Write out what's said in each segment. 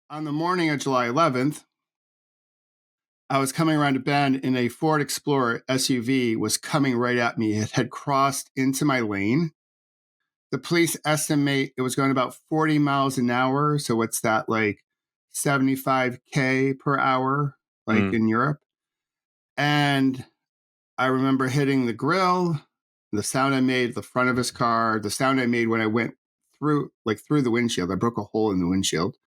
On the morning of July 11th, I was coming around a bend and a Ford Explorer SUV was coming right at me. It had crossed into my lane. The police estimate it was going about 40 miles an hour. So what's that, like 75K per hour, like in Europe? And I remember hitting the grill, the sound I made, the front of his car, the sound I made when I went through the windshield. I broke a hole in the windshield.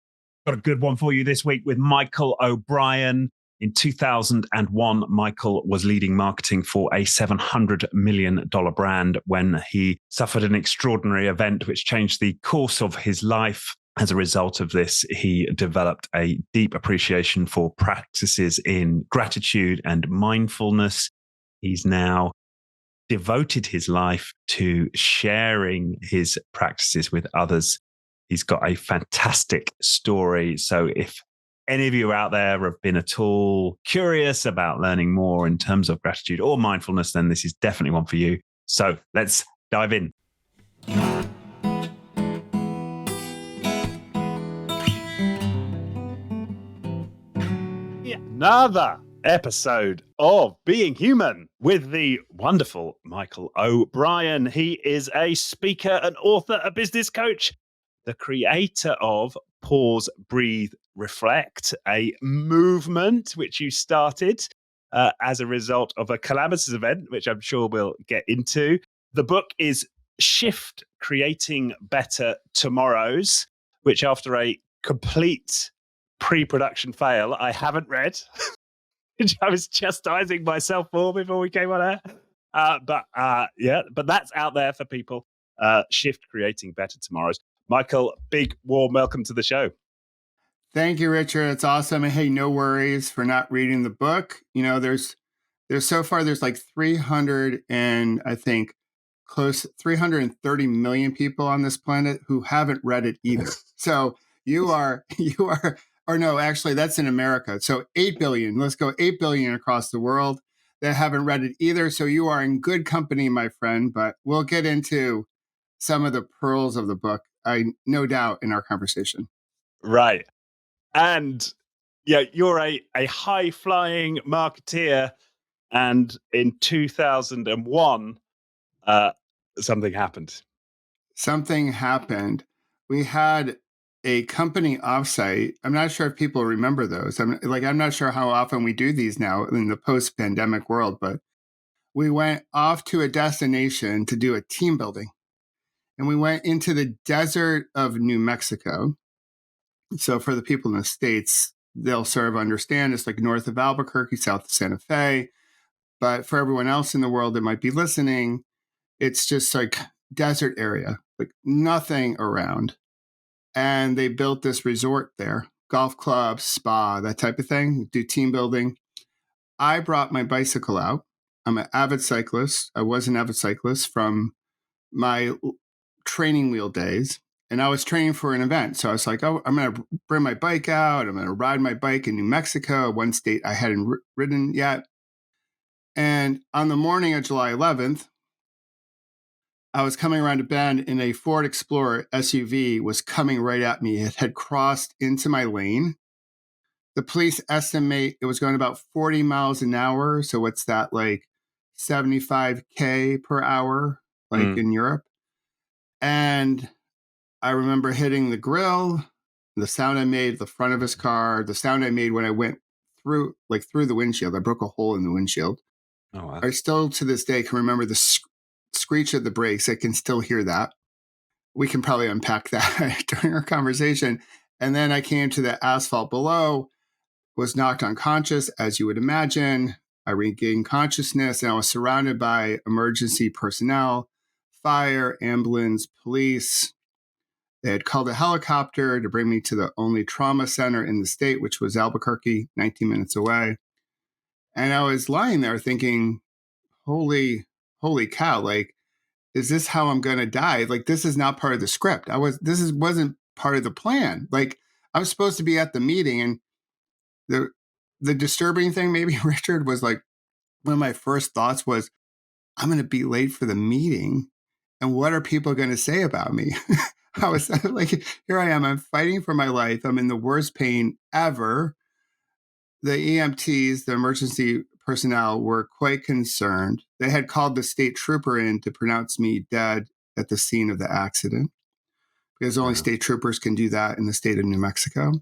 Got a good one for you this week with Michael OBrien. In 2001, Michael was leading marketing for a $700 million brand when he suffered an extraordinary event which changed the course of his life. As a result of this, he developed a deep appreciation for practices in gratitude and mindfulness. He's now devoted his life to sharing his practices with others. He's got a fantastic story. So if any of you out there have been at all curious about learning more in terms of gratitude or mindfulness, then this is definitely one for you. So let's dive in. Another episode of Being Human with the wonderful Michael OBrien. He is a speaker, an author, a business coach, the creator of Pause, Breathe, Reflect, a movement which you started as a result of a calamitous event, which I'm sure we'll get into. The book is Shift, Creating Better Tomorrows, which after a complete pre-production fail, I haven't read, which I was chastising myself for before we came on air. But that's out there for people. Shift, Creating Better Tomorrows. Michael, big warm welcome to the show. Thank you, Richard. It's awesome. And hey, no worries for not reading the book. You know, there's so far there's like 300 and I think close 330 million people on this planet who haven't read it either. So you are, or no, actually that's in America. So 8 billion, let's go 8 billion across the world that haven't read it either. So you are in good company, my friend, but we'll get into some of the pearls of the book, I no doubt, in our conversation. Right. And yeah, you're a high-flying marketeer. And in 2001, something happened. Something happened. We had a company offsite. I'm not sure if people remember those. I'm not sure how often we do these now in the post-pandemic world, but we went off to a destination to do a team building. And we went into the desert of New Mexico. So for the people in the States, they'll sort of understand it's like north of Albuquerque, south of Santa Fe. But for everyone else in the world that might be listening, it's just like desert area, like nothing around. And they built this resort there, golf club, spa, that type of thing, do team building. I brought my bicycle out. I'm an avid cyclist. I was an avid cyclist from my training wheel days. And I was training for an event. So I was like, oh, I'm going to bring my bike out. I'm going to ride my bike in New Mexico, one state I hadn't ridden yet. And on the morning of July 11th, I was coming around a bend and a Ford Explorer SUV was coming right at me. It had crossed into my lane. The police estimate it was going about 40 miles an hour. So what's that, like 75K per hour, like in Europe? And I remember hitting the grill, the sound I made, the front of his car, the sound I made when I went through the windshield. I broke a hole in the windshield. Oh, wow. I still to this day can remember the screech of the brakes. I can still hear that. We can probably unpack that during our conversation. And then I came to the asphalt below, was knocked unconscious, as you would imagine. I regained consciousness and I was surrounded by emergency personnel, fire, ambulance, police. They had called a helicopter to bring me to the only trauma center in the state, which was Albuquerque, 19 minutes away. And I was lying there thinking, holy cow, like, is this how I'm going to die? Like, this is not part of the script. Wasn't part of the plan. Like, I'm supposed to be at the meeting. And the disturbing thing, maybe, Richard, was like, one of my first thoughts was, I'm going to be late for the meeting. And what are people going to say about me? I was like, here I am. I'm fighting for my life. I'm in the worst pain ever. The EMTs, the emergency personnel, were quite concerned. They had called the state trooper in to pronounce me dead at the scene of the accident because only Wow. state troopers can do that in the state of New Mexico.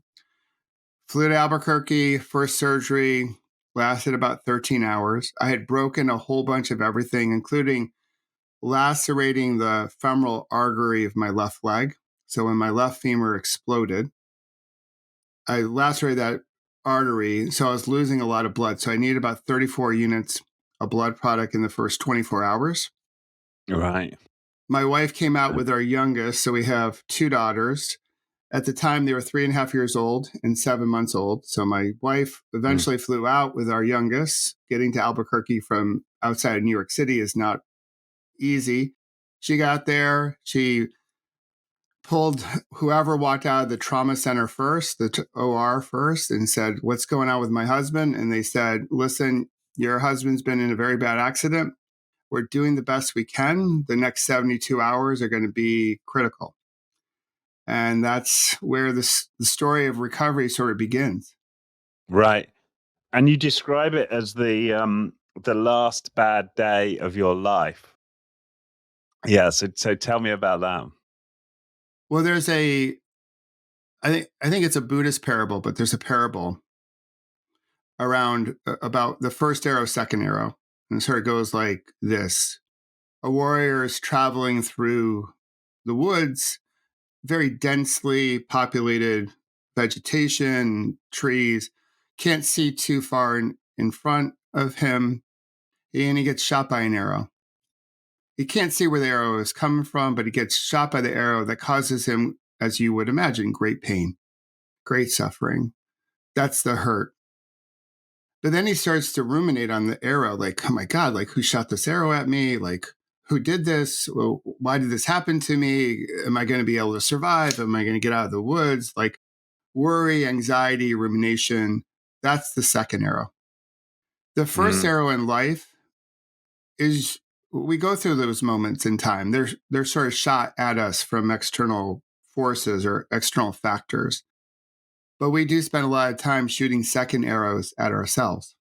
Flew to Albuquerque, first surgery, lasted about 13 hours. I had broken a whole bunch of everything, including lacerating the femoral artery of my left leg. So when my left femur exploded, I lacerated that artery. So I was losing a lot of blood. So I needed about 34 units of blood product in the first 24 hours. Right. My wife came out with our youngest. So we have two daughters. At the time, they were 3.5 years old and 7 months old. So my wife Mm. eventually flew out with our youngest. Getting to Albuquerque from outside of New York City is not easy. She got there. She pulled whoever walked out of the trauma center first, the OR first, and said, "What's going on with my husband?" And they said, "Listen, your husband's been in a very bad accident. We're doing the best we can. The next 72 hours are going to be critical." And that's where the story of recovery sort of begins. Right. And you describe it as the last bad day of your life. Yeah. So tell me about that. Well, I think it's a Buddhist parable, but there's a parable around about the first arrow, second arrow. And so it goes like this. A warrior is traveling through the woods, very densely populated vegetation, trees, can't see too far in front of him, and he gets shot by an arrow. He can't see where the arrow is coming from, but he gets shot by the arrow that causes him, as you would imagine, great pain, great suffering. That's the hurt. But then he starts to ruminate on the arrow, like, oh my God, like who shot this arrow at me? Like, who did this? Well, why did this happen to me? Am I going to be able to survive? Am I going to get out of the woods? Like worry, anxiety, rumination. That's the second arrow. The first Mm. arrow in life is we go through those moments in time. They're sort of shot at us from external forces or external factors. But we do spend a lot of time shooting second arrows at ourselves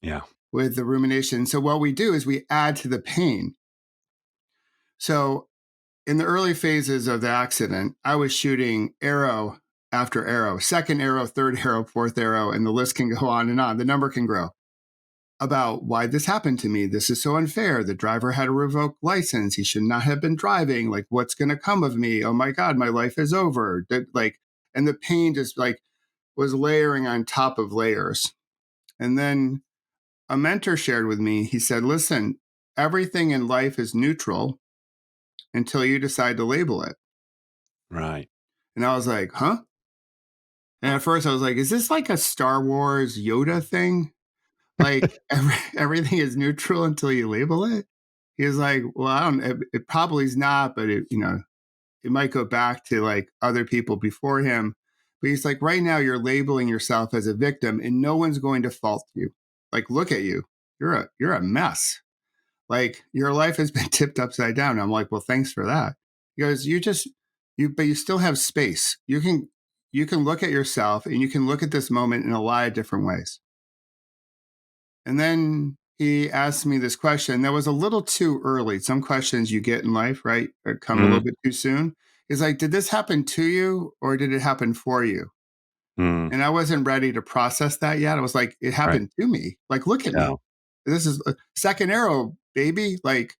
Yeah. with the rumination. So what we do is we add to the pain. So in the early phases of the accident, I was shooting arrow after arrow, second arrow, third arrow, fourth arrow, and the list can go on and on. The number can grow about why this happened to me. This is so unfair. The driver had a revoked license. He should not have been driving. Like, what's going to come of me? Oh my God, my life is over. Like, and the pain just like was layering on top of layers. And then a mentor shared with me, he said, listen, everything in life is neutral until you decide to label it. Right. And I was like, huh? And at first I was like, is this like a Star Wars Yoda thing? Like everything is neutral until you label it? He was like, well, I don't, it probably is not, but it might go back to like other people before him. But he's like, right now you're labeling yourself as a victim and no one's going to fault you. Like, look at you. You're a mess. Like your life has been tipped upside down. I'm like, well, thanks for that. He goes, but you still have space. You can look at yourself and you can look at this moment in a lot of different ways. And then he asked me this question that was a little too early. Some questions you get in life, right, come a little Mm. bit too soon. He's like, did this happen to you or did it happen for you? Mm. And I wasn't ready to process that yet. I was like, it Right. happened to me. Like, look at Yeah. me. This is a second arrow, baby. Like,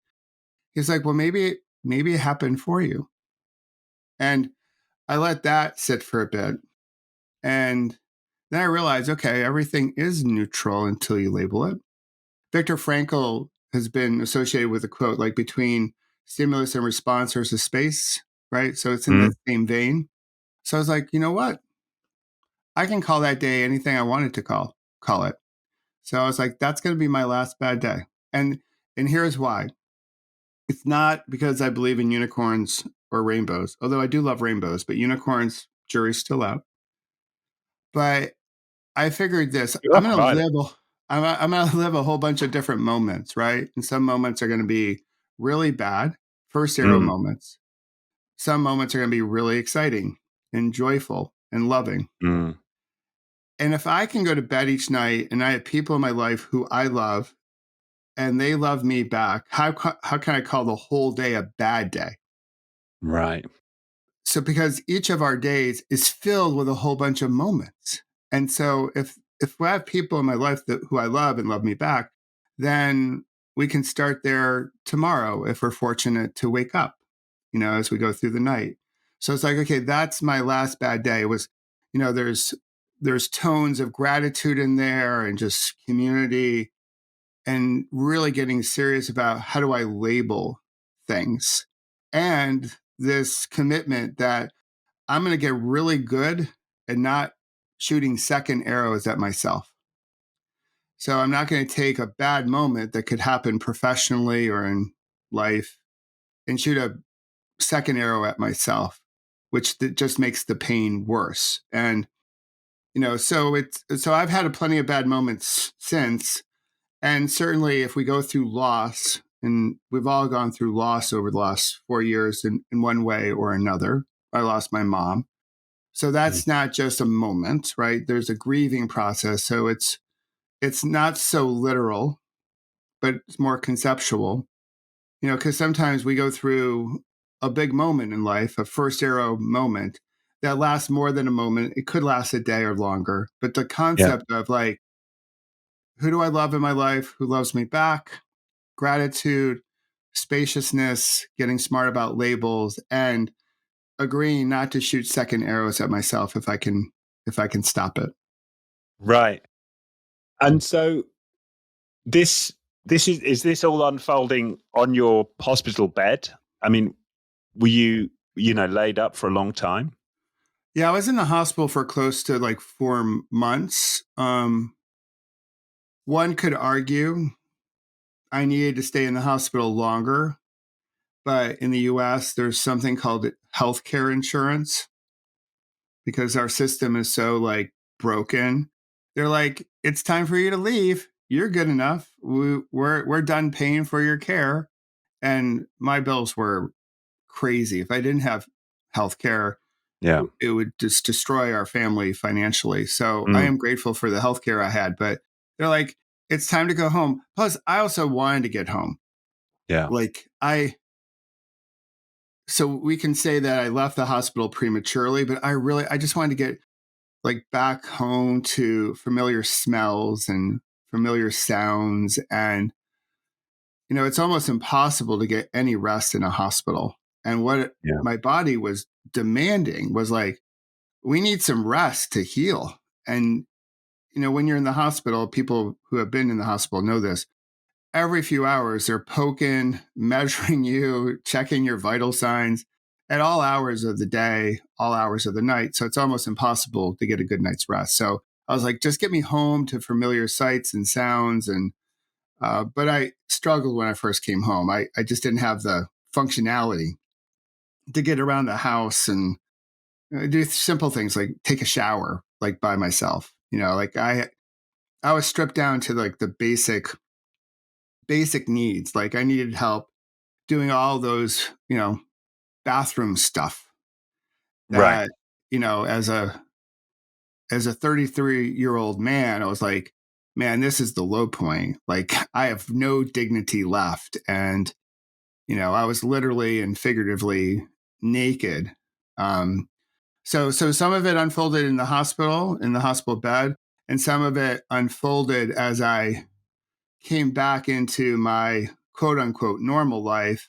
he's like, well, maybe it happened for you. And I let that sit for a bit. And then I realized, okay, everything is neutral until you label it. Viktor Frankl has been associated with a quote like between stimulus and response there's a space, right? So it's in Mm. that same vein. So I was like, you know what? I can call that day anything I wanted to call it. So I was like, that's going to be my last bad day. And here's why. It's not because I believe in unicorns or rainbows, although I do love rainbows, but unicorns, jury's still out. But I figured this: You are I'm going to provided. live. I'm going to live a whole bunch of different moments, right? And some moments are going to be really bad, first arrow Mm. moments. some moments are going to be really exciting and joyful and loving. Mm. And if I can go to bed each night and I have people in my life who I love and they love me back, how can I call the whole day a bad day? Right. So because each of our days is filled with a whole bunch of moments. And so if I have people in my life that who I love and love me back, then we can start there tomorrow if we're fortunate to wake up, as we go through the night. So it's like, okay, that's my last bad day. It was, there's tones of gratitude in there and just community and really getting serious about how do I label things and this commitment that I'm going to get really good at not shooting second arrows at myself. So I'm not going to take a bad moment that could happen professionally or in life and shoot a second arrow at myself, which just makes the pain worse. And so I've had plenty of bad moments since. And certainly, if we go through loss, and we've all gone through loss over the last 4 years in one way or another. I lost my mom. So Mm. that's not just a moment, right? There's a grieving process. So it's not so literal, but it's more conceptual. Because sometimes we go through a big moment in life, a first arrow moment that lasts more than a moment. It could last a day or longer. But the Yeah. concept of like, who do I love in my life? Who loves me back? Gratitude, spaciousness, getting smart about labels, and agreeing not to shoot second arrows at myself if I can stop it. Right. And so this this is this all unfolding on your hospital bed? I mean, were you laid up for a long time? Yeah, I was in the hospital for close to like 4 months. One could argue I needed to stay in the hospital longer, but in the US, there's something called healthcare insurance because our system is so like broken. They're like, it's time for you to leave. You're good enough. We're done paying for your care. And my bills were crazy. If I didn't have health care, Yeah. it would just destroy our family financially. So I Mm. am grateful for the healthcare I had, but they're like, it's time to go home. Plus, I also wanted to get home. Yeah. Like so we can say that I left the hospital prematurely, but I just wanted to get like back home to familiar smells and familiar sounds. And, it's almost impossible to get any rest in a hospital. And what Yeah. my body was demanding was like, we need some rest to heal. And, when you're in the hospital, people who have been in the hospital know this. Every few hours, they're poking, measuring you, checking your vital signs at all hours of the day, all hours of the night. So it's almost impossible to get a good night's rest. So I was like, just get me home to familiar sights and sounds. But I struggled when I first came home. I just didn't have the functionality to get around the house and do simple things like take a shower like by myself. Like I was stripped down to like the basic needs. Like I needed help doing all those, bathroom stuff Right. that, as a 33-year-old man, I was like, man, this is the low point. Like I have no dignity left. And, I was literally and figuratively naked. Um, so some of it unfolded in the hospital bed, and some of it unfolded as I came back into my quote unquote normal life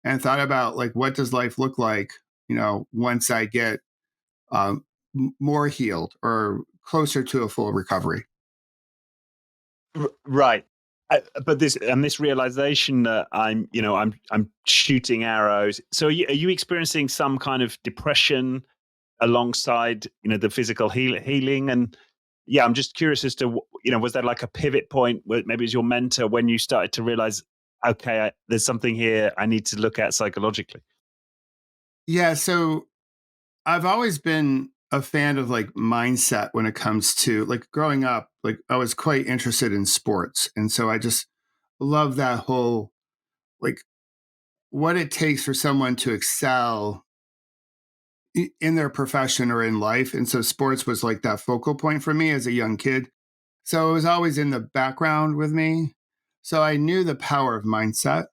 and thought about like what does life look like, once I get more healed or closer to a full recovery. Right. But this realization that I'm shooting arrows. So are you experiencing some kind of depression alongside the physical healing? And yeah, I'm just curious as to was there like a pivot point where maybe it was your mentor when you started to realize, okay, there's something here I need to look at psychologically. Yeah, so I've always been a fan of like mindset when it comes to like growing up, like I was quite interested in sports. And so I just love that whole like what it takes for someone to excel in their profession or in life. And so sports was like that focal point for me as a young kid. So it was always in the background with me. So I knew the power of mindset.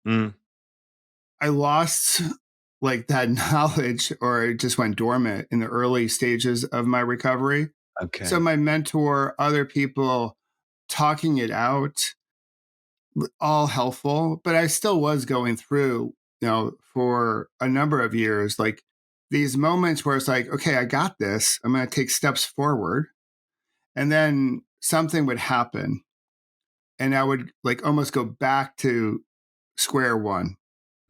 Mm, I lost like that knowledge, or it just went dormant in the early stages of my recovery. So okay. my mentor, other people talking it out, all helpful, but I still was going through, for a number of years, like these moments where it's like, okay, I got this. I'm going to take steps forward. And then something would happen and I would like almost go back to square one.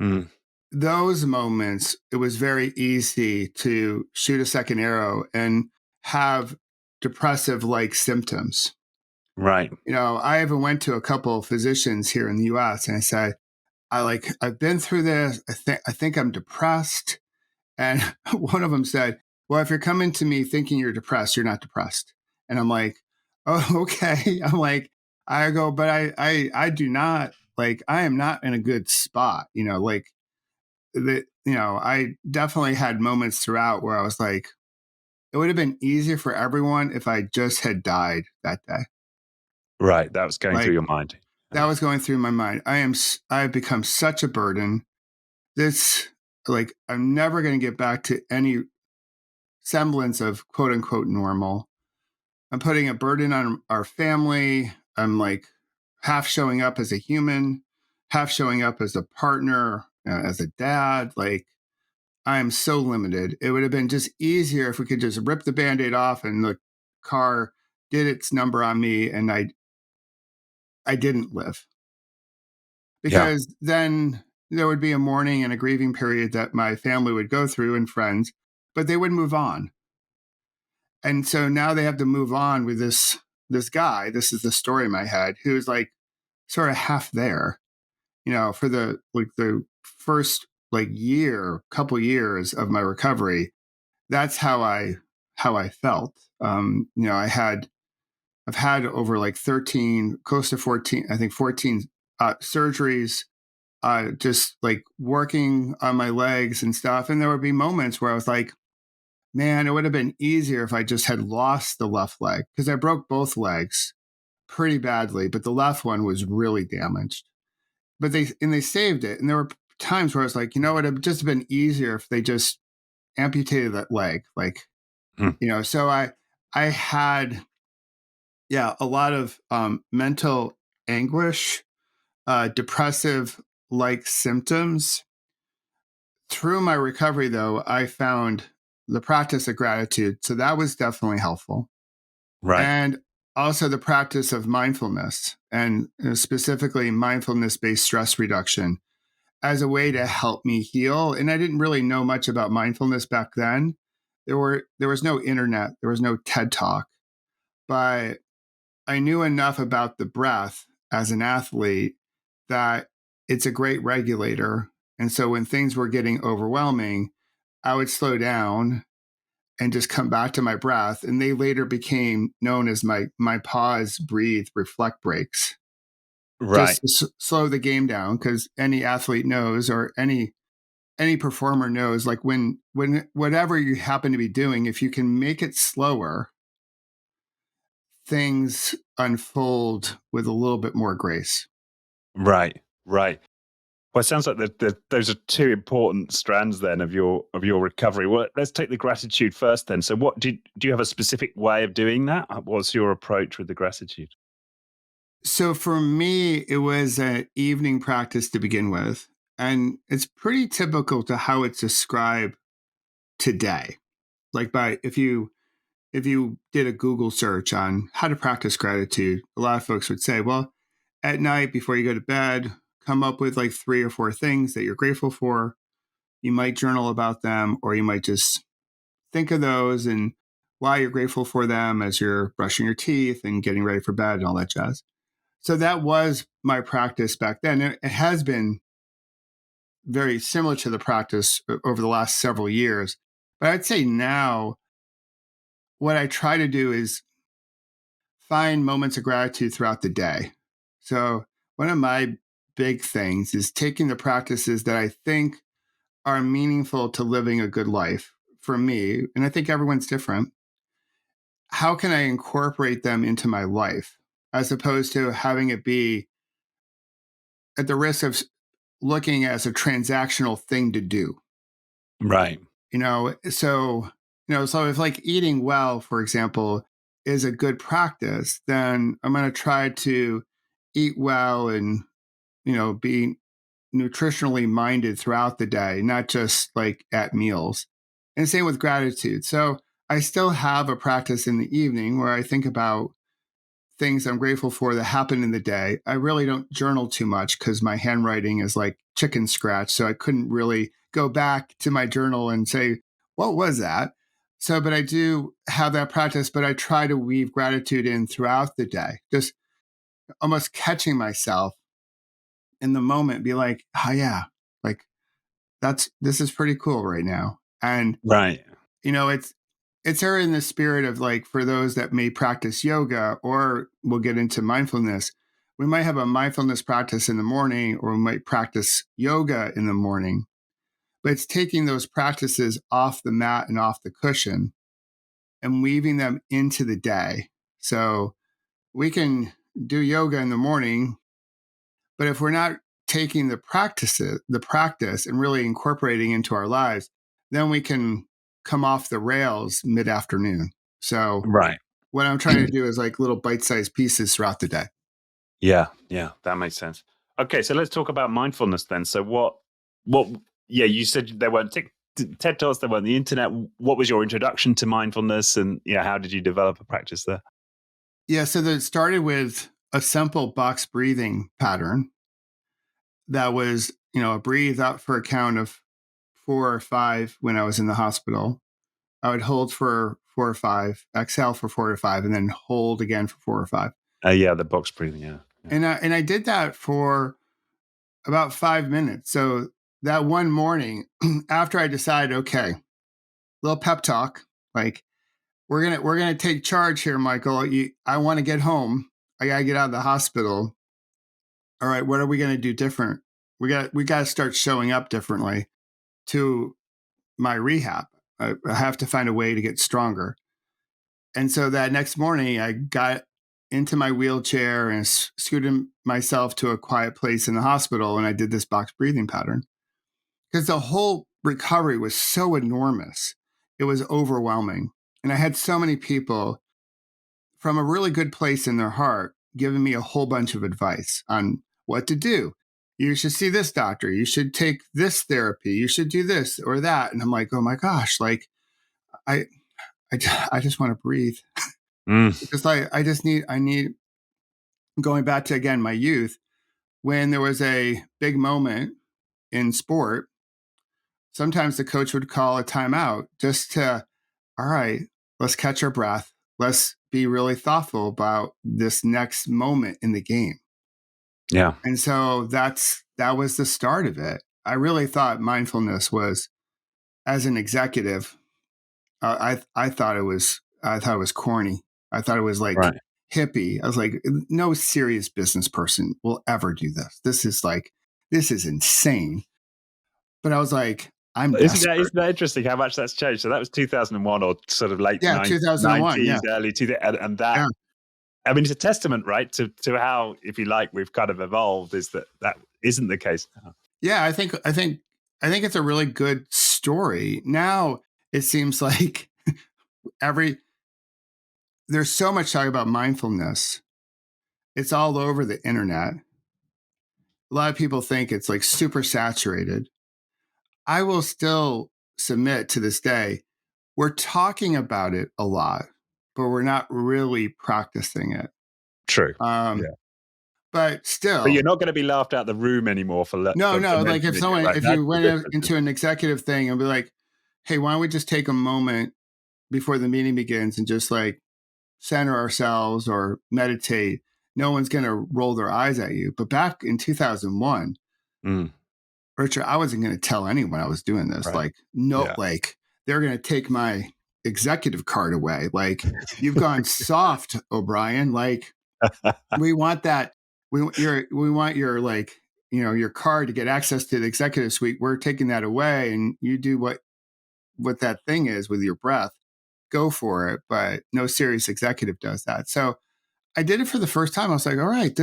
Mm, Those moments, it was very easy to shoot a second arrow and have depressive like symptoms. right. I even went to a couple of physicians here in the US and I said, I've been through this. I think I'm depressed. And one of them said, well, if you're coming to me thinking you're depressed, you're not depressed. And I'm like, oh, okay. I'm like, I go, but I do not, like, I am not in a good spot, like I definitely had moments throughout where I was like, it would have been easier for everyone if I just had died that day. Right. That was going through Like your mind. that was going through my mind. I have become such a burden. This, like, I'm never going to get back to any semblance of quote unquote normal. I'm putting a burden on our family. I'm like half showing up as a human, half showing up as a partner, as a dad. Like, I am so limited. It would have been just easier if we could just rip the band aid off and the car did its number on me and I didn't live. Yeah. Because then there would be a mourning and a grieving period that my family would go through and friends, but they would move on. And so now they have to move on with this guy. This is the story in my head, who's like sort of half there, for the first like couple years of my recovery. That's how I felt. I've had over like 13, close to 14, I think 14 surgeries, just like working on my legs and stuff. And there would be moments where I was like, man, it would have been easier if I just had lost the left leg because I broke both legs pretty badly, but the left one was really damaged. But they saved it. And there were times where I was like, it would have just been easier if they just amputated that leg. Like, Mm, so I had, yeah, a lot of mental anguish, depressive like symptoms. Through my recovery, though, I found the practice of gratitude. So that was definitely helpful. right. And also the practice of mindfulness and specifically mindfulness based stress reduction as a way to help me heal. And I didn't really know much about mindfulness back then. There was no internet, there was no TED Talk, but I knew enough about the breath as an athlete that it's a great regulator. And so when things were getting overwhelming, I would slow down and just come back to my breath. And they later became known as my pause, breathe, reflect breaks, just Right. to slow the game down. Because any athlete knows, or any performer knows, like when whatever you happen to be doing, if you can make it slower, things unfold with a little bit more grace. Right. Right. Well, it sounds like those are two important strands then of your recovery. Well, let's take the gratitude first then. So, do you have a specific way of doing that? What's your approach with the gratitude? So for me, it was an evening practice to begin with. And it's pretty typical to how it's described today. Like by if you did a Google search on how to practice gratitude, a lot of folks would say, well, at night before you go to bed, come up with like 3 or 4 things that you're grateful for. You might journal about them, or you might just think of those and why you're grateful for them as you're brushing your teeth and getting ready for bed and all that jazz. So that was my practice back then. It has been very similar to the practice over the last several years. But I'd say now, what I try to do is find moments of gratitude throughout the day. So, one of my big things is taking the practices that I think are meaningful to living a good life. for me, and I think everyone's different, how can I incorporate them into my life as opposed to having it be at the risk of looking as a transactional thing to do, Right. so so if like eating well, for example, is a good practice, then I'm going to try to eat well and be nutritionally minded throughout the day, not just like at meals. And same with gratitude. So I still have a practice in the evening where I think about things I'm grateful for that happen in the day. I really don't journal too much because my handwriting is like chicken scratch. So I couldn't really go back to my journal and say, what was that? So, but I do have that practice, but I try to weave gratitude in throughout the day, just almost catching myself in the moment, be like, oh, yeah, like this is pretty cool right now. And Right. it's her in the spirit of like for those that may practice yoga or we'll get into mindfulness, we might have a mindfulness practice in the morning or we might practice yoga in the morning, but it's taking those practices off the mat and off the cushion and weaving them into the day. So we can do yoga in the morning, but if we're not taking the practice and really incorporating into our lives, then we can come off the rails mid-afternoon. So Right. what I'm trying to do is like little bite-sized pieces throughout the day. Yeah. Yeah. That makes sense. Okay. So let's talk about mindfulness then. So yeah, you said there weren't TED Talks, there weren't the internet. What was your introduction to mindfulness, and how did you develop a practice there? Yeah, so that started with a simple box breathing pattern that was, a breathe out for a count of 4 or 5 when I was in the hospital. I would hold for 4 or 5, exhale for 4 or 5, and then hold again for 4 or 5. Yeah, the box breathing. Yeah. Yeah. And I did that for about 5 minutes. So that one morning, after I decided, okay, little pep talk, like we're gonna take charge here, Michael. I want to get home. I gotta get out of the hospital. All right, what are we gonna do different? We got to start showing up differently to my rehab. I have to find a way to get stronger. And so that next morning, I got into my wheelchair and scooted myself to a quiet place in the hospital, and I did this box breathing pattern because the whole recovery was so enormous. It was overwhelming. And I had so many people from a really good place in their heart giving me a whole bunch of advice on what to do. You should see this doctor. You should take this therapy. You should do this or that. And I'm like, oh my gosh, like I, I just want to breathe. Mm. Just like I need going back to again my youth when there was a big moment in sport. Sometimes the coach would call a timeout just to, all right, let's catch our breath. Let's be really thoughtful about this next moment in the game. Yeah. And so that was the start of it. I really thought mindfulness was, as an executive, I thought it was corny. I thought it was like Right. hippie. I was like, no serious business person will ever do this. This is insane. But I was like, I'm desperate. Isn't that interesting how much that's changed? So that was 2001 or sort of late Yeah, 2001. Yeah, 90s, early 2000, and that, yeah, I mean, it's a testament, right, to how, if you like, we've kind of evolved. Is that isn't the case now? yeah. I think it's a really good story. Now it seems like every there's so much talk about mindfulness. It's all over the internet. A lot of people think it's like super saturated. I will still submit to this day, we're talking about it a lot, but we're not really practicing it. True. Um, Yeah. but But still, you're not going to be laughed out the room anymore no, for no. Like mentioning it, right? if That's you the went difference, into isn't an it? executive thing and be like, hey, why don't we just take a moment before the meeting begins and just like center ourselves or meditate? No one's going to roll their eyes at you. But back in 2001, Mm, Richard, I wasn't going to tell anyone I was doing this. right. Like, no, Yeah. like they're going to take my executive card away. Like, you've gone soft, O'Brien. Like, we want that. We want your like, your card to get access to the executive suite. We're taking that away, and you do what what that thing is with your breath, go for it. But no serious executive does that. So I did it for the first time. I was like, all right,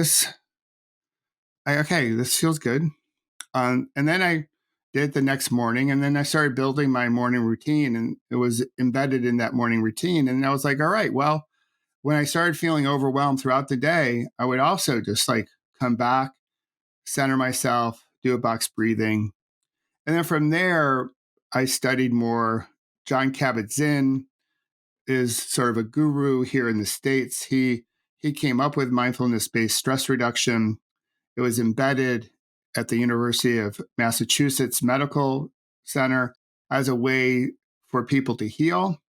okay, this feels good. And then I did it the next morning, and then I started building my morning routine, and it was embedded in that morning routine. And I was like, all right, well, when I started feeling overwhelmed throughout the day, I would also just like come back, center myself, do a box breathing. And then from there, I studied more. John Kabat-Zinn is sort of a guru here in the States. He came up with mindfulness-based stress reduction. It was embedded at the University of Massachusetts Medical Center as a way for people to heal,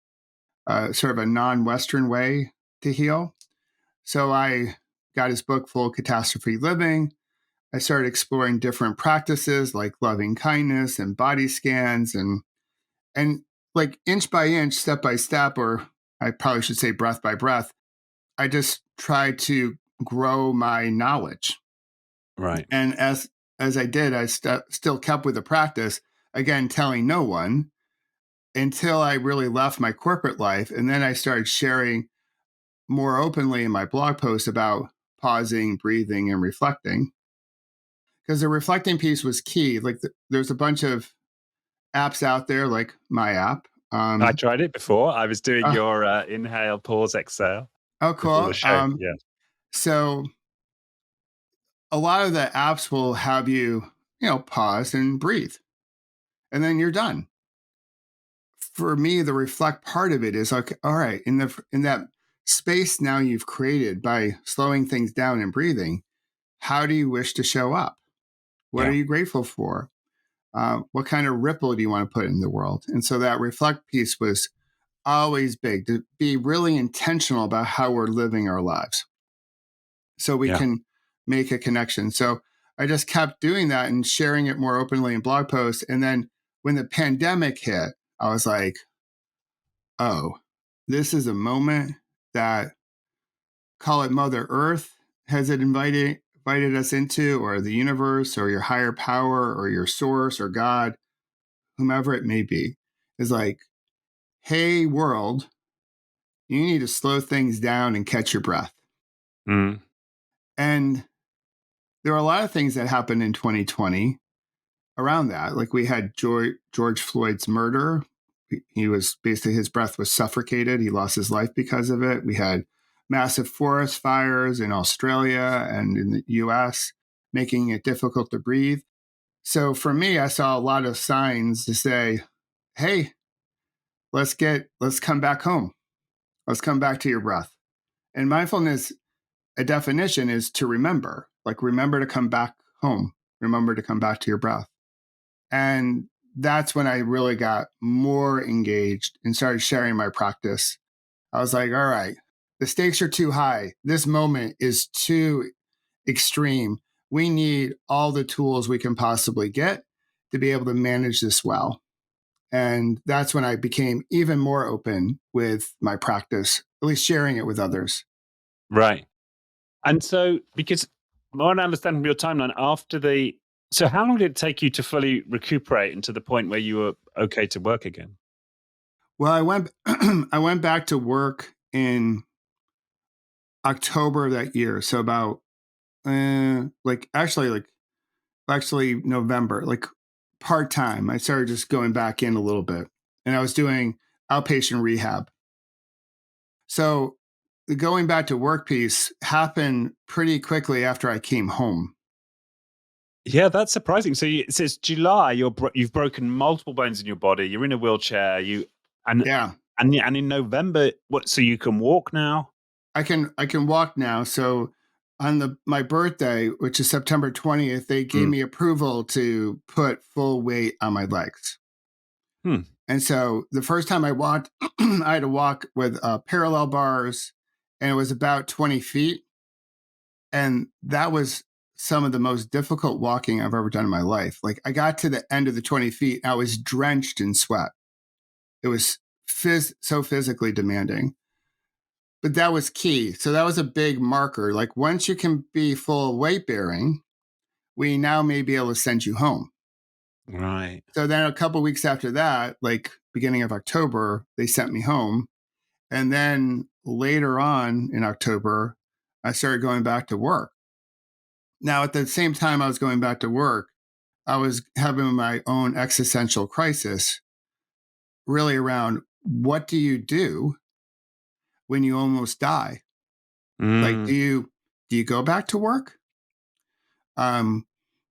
sort of a non-Western way to heal. So I got his book, Full Catastrophe Living. I started exploring different practices like loving kindness and body scans and like inch by inch, step by step, or I probably should say breath by breath, I just tried to grow my knowledge. Right. And as I did, I still kept with the practice, again, telling no one until I really left my corporate life. And then I started sharing more openly in my blog posts about pausing, breathing, and reflecting. Because the reflecting piece was key. Like there's a bunch of apps out there, like my app. I tried it before. I was doing Uh, your inhale, pause, exhale oh, before the cool. show. Yeah. So a lot of the apps will have you, pause and breathe, and then you're done. For me, the reflect part of it is like, all right, in that space now you've created by slowing things down and breathing, how do you wish to show up? What are Yeah. you grateful for? What kind of ripple do you want to put in the world? And so that reflect piece was always big, to be really intentional about how we're living our lives so we Yeah. can make a connection. So I just kept doing that and sharing it more openly in blog posts. And then when the pandemic hit, I was like, oh, this is a moment that, call it Mother Earth, has it invited us into, or the universe, or your higher power, or your source, or God, whomever it may be, is like, hey, world, you need to slow things down and catch your breath. Mm. And there were a lot of things that happened in 2020 around that. Like we had George Floyd's murder. He was basically, his breath was suffocated. He lost his life because of it. We had massive forest fires in Australia and in the US, making it difficult to breathe. So for me, I saw a lot of signs to say, hey, let's come back home. Let's come back to your breath. And mindfulness, a definition is to remember, like remember to come back home, remember to come back to your breath. And that's when I really got more engaged and started sharing my practice. I was like, all right, the stakes are too high. This moment is too extreme. We need all the tools we can possibly get to be able to manage this well. And that's when I became even more open with my practice, at least sharing it with others. Right. And so, because I want to understand from your timeline after so how long did it take you to fully recuperate and to the point where you were okay to work again? Well, I went I went back to work in October of that year. So about actually November, like part time. I started just going back in a little bit, and I was doing outpatient rehab. So the going back to work piece happened pretty quickly after I came home. Yeah, that's surprising. So it says July, you've broken multiple bones in your body. You're in a wheelchair. And Yeah, and in November, what? So you can walk now. I can walk now. So on my birthday, which is September 20th, they gave Mm. me approval to put full weight on my legs. Hmm. And so the first time I walked, I had to walk with parallel bars, and it was about 20 feet. And that was some of the most difficult walking I've ever done in my life. Like I got to the end of the 20 feet, I was drenched in sweat. It was so physically demanding. But that was key. So that was a big marker. Like once you can be full weight bearing, we now may be able to send you home. Right. So then a couple weeks after that, like beginning of October, they sent me home. And then later on in October, I started going back to work. Now, at the same time I was going back to work, I was having my own existential crisis, really around what do you do when you almost die? Like, Mm. do you go back to work? Um,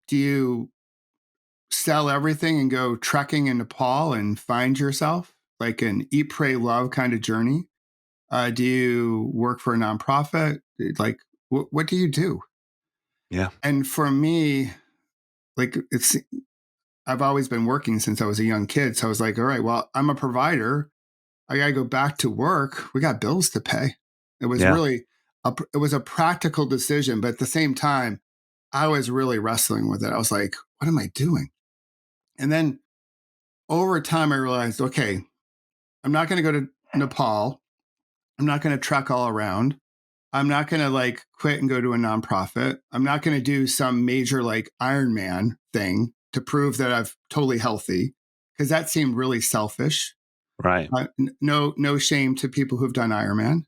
do you sell everything and go trekking in Nepal and find yourself, like an eat, pray, love kind of journey? Do you work for a nonprofit? Like, what do you do? Yeah. And for me, like, I've always been working since I was a young kid. So I was like, all right, well, I'm a provider. I got to go back to work. We got bills to pay. It was Yeah. really, it was a practical decision. But at the same time, I was really wrestling with it. I was like, what am I doing? And then over time, I realized, okay, I'm not going to go to Nepal. I'm not going to trek all around. I'm not going to like quit and go to a nonprofit. I'm not going to do some major like Ironman thing to prove that I'm totally healthy because that seemed really selfish. Right. No shame to people who've done Ironman,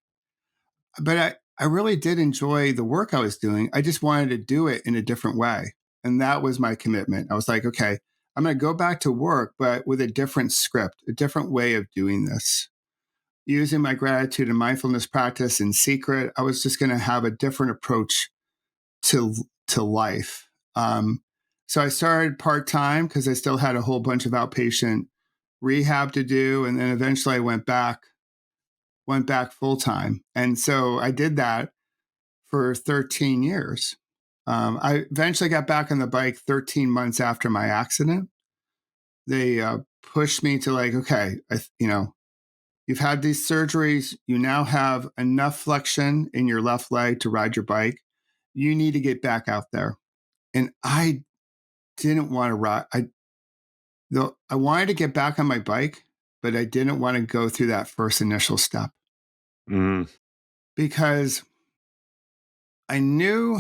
but I really did enjoy the work I was doing. I just wanted to do it in a different way. And that was my commitment. I was like, okay, I'm going to go back to work, but with a different script, a different way of doing this. Using my gratitude and mindfulness practice in secret, I was just going to have a different approach to to life. So I started part time because I still had a whole bunch of outpatient rehab to do, and then eventually I went back full time. And so I did that for 13 years. I eventually got back on the bike 13 months after my accident. They pushed me to like, okay, you've had these surgeries. You now have enough flexion in your left leg to ride your bike. You need to get back out there. And I didn't want to ride. I wanted to get back on my bike, but I didn't want to go through that first initial step Mm. because I knew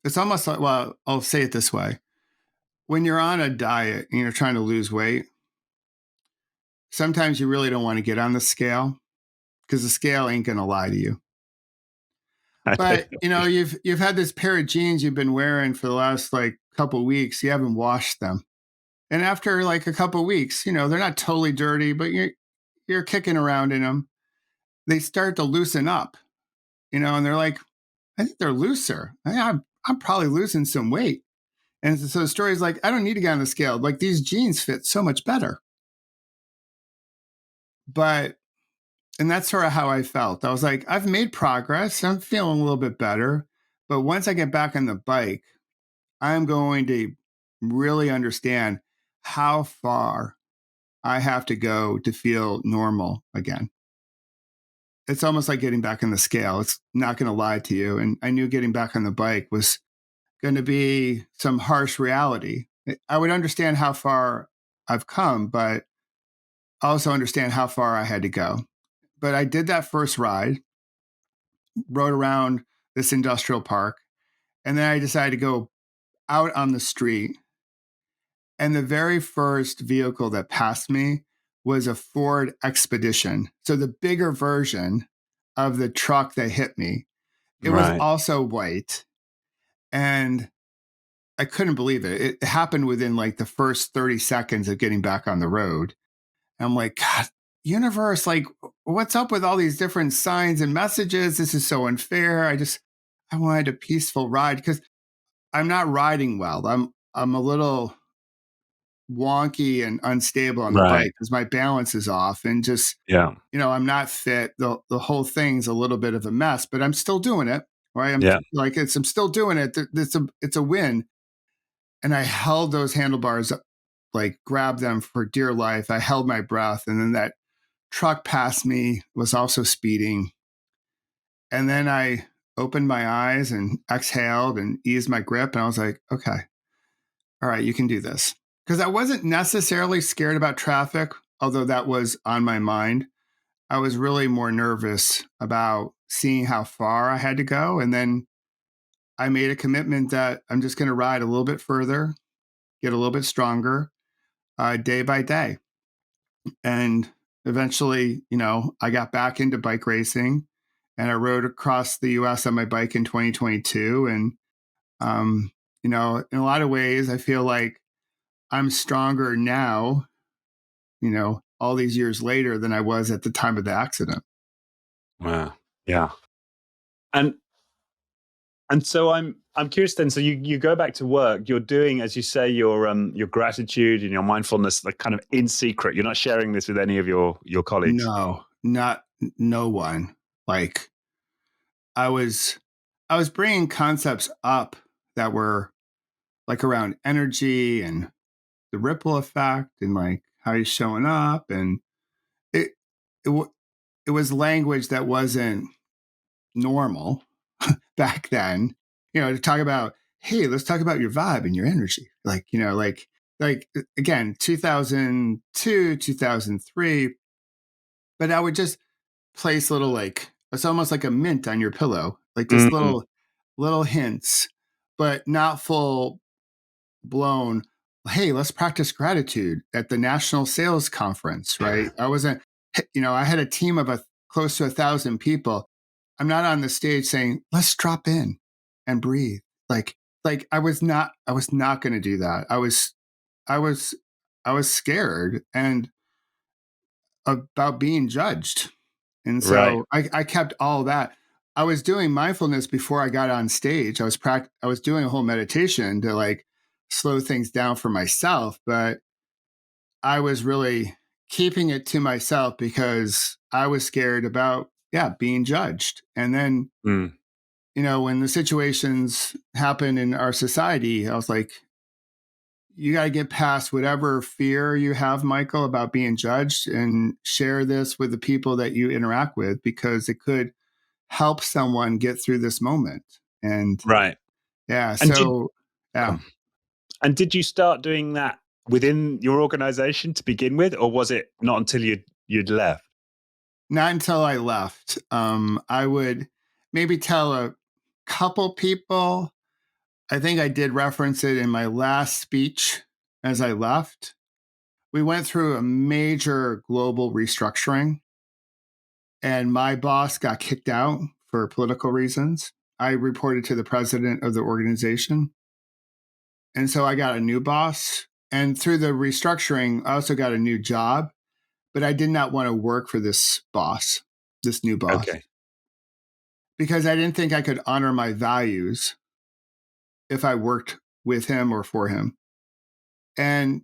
it's almost like, well, I'll say it this way. When you're on a diet and you're trying to lose weight, sometimes you really don't want to get on the scale because the scale ain't going to lie to you. But you've had this pair of jeans you've been wearing for the last like couple weeks. You haven't washed them, and after like a couple weeks, they're not totally dirty, but you're kicking around in them. They start to loosen up, and they're like, I think they're looser. I'm probably losing some weight. And so the story is like, I don't need to get on the scale. Like these jeans fit so much better. But and that's sort of how I felt. I was like, I've made progress. I'm feeling a little bit better. But once I get back on the bike, I'm going to really understand how far I have to go to feel normal again. It's almost like getting back on the scale. It's not going to lie to you. And I knew getting back on the bike was going to be some harsh reality. I would understand how far I've come, but also understand how far I had to go. But I did that first ride, rode around this industrial park, and then I decided to go out on the street. And the very first vehicle that passed me was a Ford Expedition. So the bigger version of the truck that hit me. It was Right. also white. And I couldn't believe it. It happened within like the first 30 seconds of getting back on the road. And I'm like, God, universe, like, what's up with all these different signs and messages? This is so unfair. I wanted a peaceful ride because I'm not riding well. I'm a little wonky and unstable on the Right. bike because my balance is off and just, Yeah. I'm not fit. The whole thing's a little bit of a mess, but I'm still doing it. Right. Yeah. I'm still doing it. It's a win. And I held those handlebars, like grabbed them for dear life. I held my breath. And then that truck passed me, was also speeding. And then I opened my eyes and exhaled and eased my grip. And I was like, okay, all right, you can do this. Because I wasn't necessarily scared about traffic, although that was on my mind. I was really more nervous about seeing how far I had to go. And then I made a commitment that I'm just going to ride a little bit further, get a little bit stronger day by day. And eventually, I got back into bike racing and I rode across the US on my bike in 2022. And, in a lot of ways, I feel like I'm stronger now, all these years later than I was at the time of the accident. Wow. Yeah. And so I'm curious then. So you go back to work. You're doing, as you say, your gratitude and your mindfulness, like kind of in secret. You're not sharing this with any of your colleagues. No, not no one. Like I was, I was bringing concepts up that were like around energy and the ripple effect and like how he's showing up, and it it, w- it was language that wasn't normal back then. To talk about, hey, let's talk about your vibe and your energy, again, 2002, 2003. But I would just place little, like, it's almost like a mint on your pillow, like just Mm. little hints, but not full blown. Hey, let's practice gratitude at the national sales conference, right? I wasn't, I had a team of close to 1,000 people. I'm not on the stage saying, let's drop in and breathe. I was not going to do that. I was, I was scared and about being judged. And Right. so I kept all that. I was doing mindfulness before I got on stage. I was doing a whole meditation to like slow things down for myself, but I was really keeping it to myself because I was scared about, yeah, being judged. And then, Mm. when the situations happen in our society, I was like, you got to get past whatever fear you have, Michael, about being judged, and share this with the people that you interact with, because it could help someone get through this moment. And Right. yeah, And did so yeah, and did you start doing that within your organization to begin with, or was it not until you'd left? not until I left. I would maybe tell a couple people. I think I did reference it in my last speech as I left. We went through a major global restructuring, and my boss got kicked out for political reasons. I reported to the president of the organization. And so I got a new boss. And through the restructuring, I also got a new job, but I did not want to work for this boss, this new boss, Okay. because I didn't think I could honor my values if I worked with him or for him. And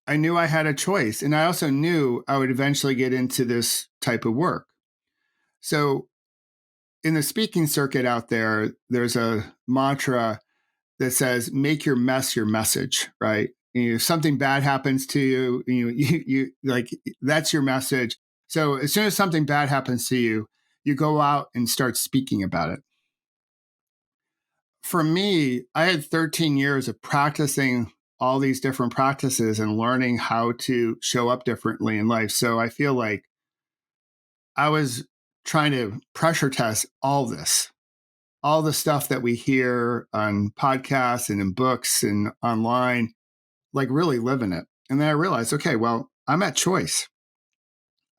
I knew I had a choice. And I also knew I would eventually get into this type of work. So in the speaking circuit out there, there's a mantra that says, make your mess your message, right? If something bad happens to you, you like, that's your message. So as soon as something bad happens to you, you go out and start speaking about it. For me, I had 13 years of practicing all these different practices and learning how to show up differently in life. So I feel like I was trying to pressure test all the stuff that we hear on podcasts and in books and online, like really living it. And then I realized, okay, well, I'm at choice.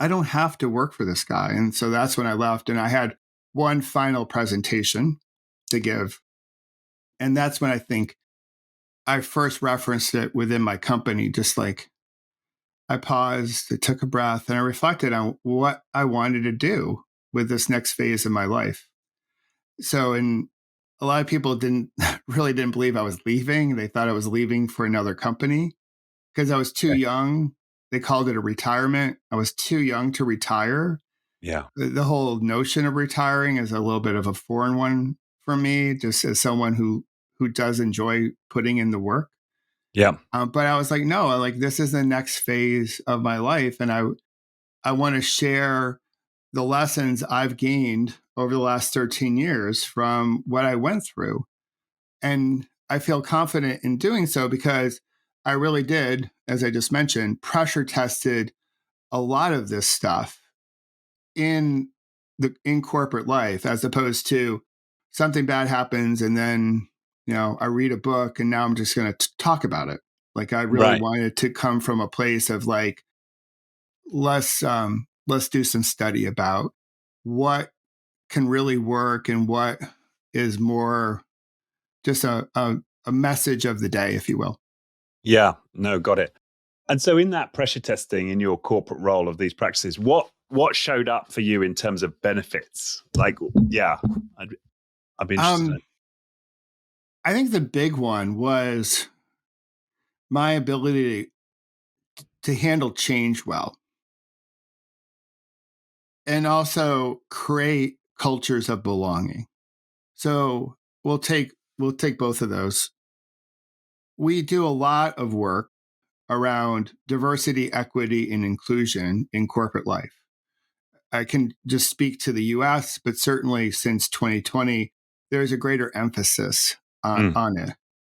I don't have to work for this guy. And so that's when I left, and I had one final presentation to give. And that's when I think I first referenced it within my company. Just like I paused, I took a breath, and I reflected on what I wanted to do with this next phase of my life. So, and a lot of people didn't believe I was leaving. They thought I was leaving for another company because I was too Okay. young. They called it a retirement. I was too young to retire. Yeah. The whole notion of retiring is a little bit of a foreign one for me, just as someone who does enjoy putting in the work. Yeah. But I was like, no, like this is the next phase of my life, and I want to share the lessons I've gained over the last 13 years from what I went through. And I feel confident in doing so because I really did, as I just mentioned, pressure tested a lot of this stuff in in corporate life, as opposed to something bad happens and then, I read a book and now I'm just going to talk about it. Like I really Right. wanted to come from a place of like, let's do some study about what can really work and what is more just a message of the day, if you will. Yeah, no, got it. And so in that pressure testing in your corporate role of these practices, what showed up for you in terms of benefits? Like, yeah, I'd be interested in Um, I think the big one was my ability to handle change well and also create cultures of belonging. So we'll take both of those. We do a lot of work around diversity, equity, and inclusion in corporate life. I can just speak to the US, but certainly since 2020, there's a greater emphasis Mm, on it.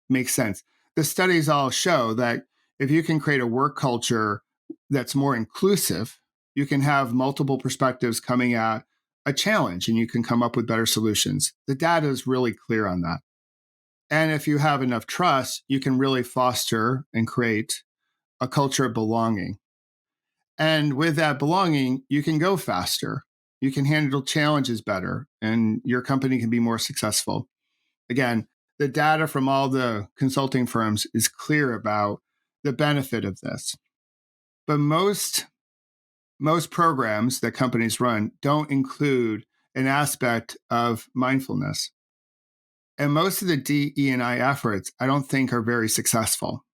Makes sense. The studies all show that if you can create a work culture that's more inclusive, you can have multiple perspectives coming at a challenge and you can come up with better solutions. The data is really clear on that. And if you have enough trust, you can really foster and create a culture of belonging. And with that belonging, you can go faster. You can handle challenges better, and your company can be more successful. Again, the data from all the consulting firms is clear about the benefit of this. But most programs that companies run don't include an aspect of mindfulness. And most of the DE and I efforts, I don't think are very successful.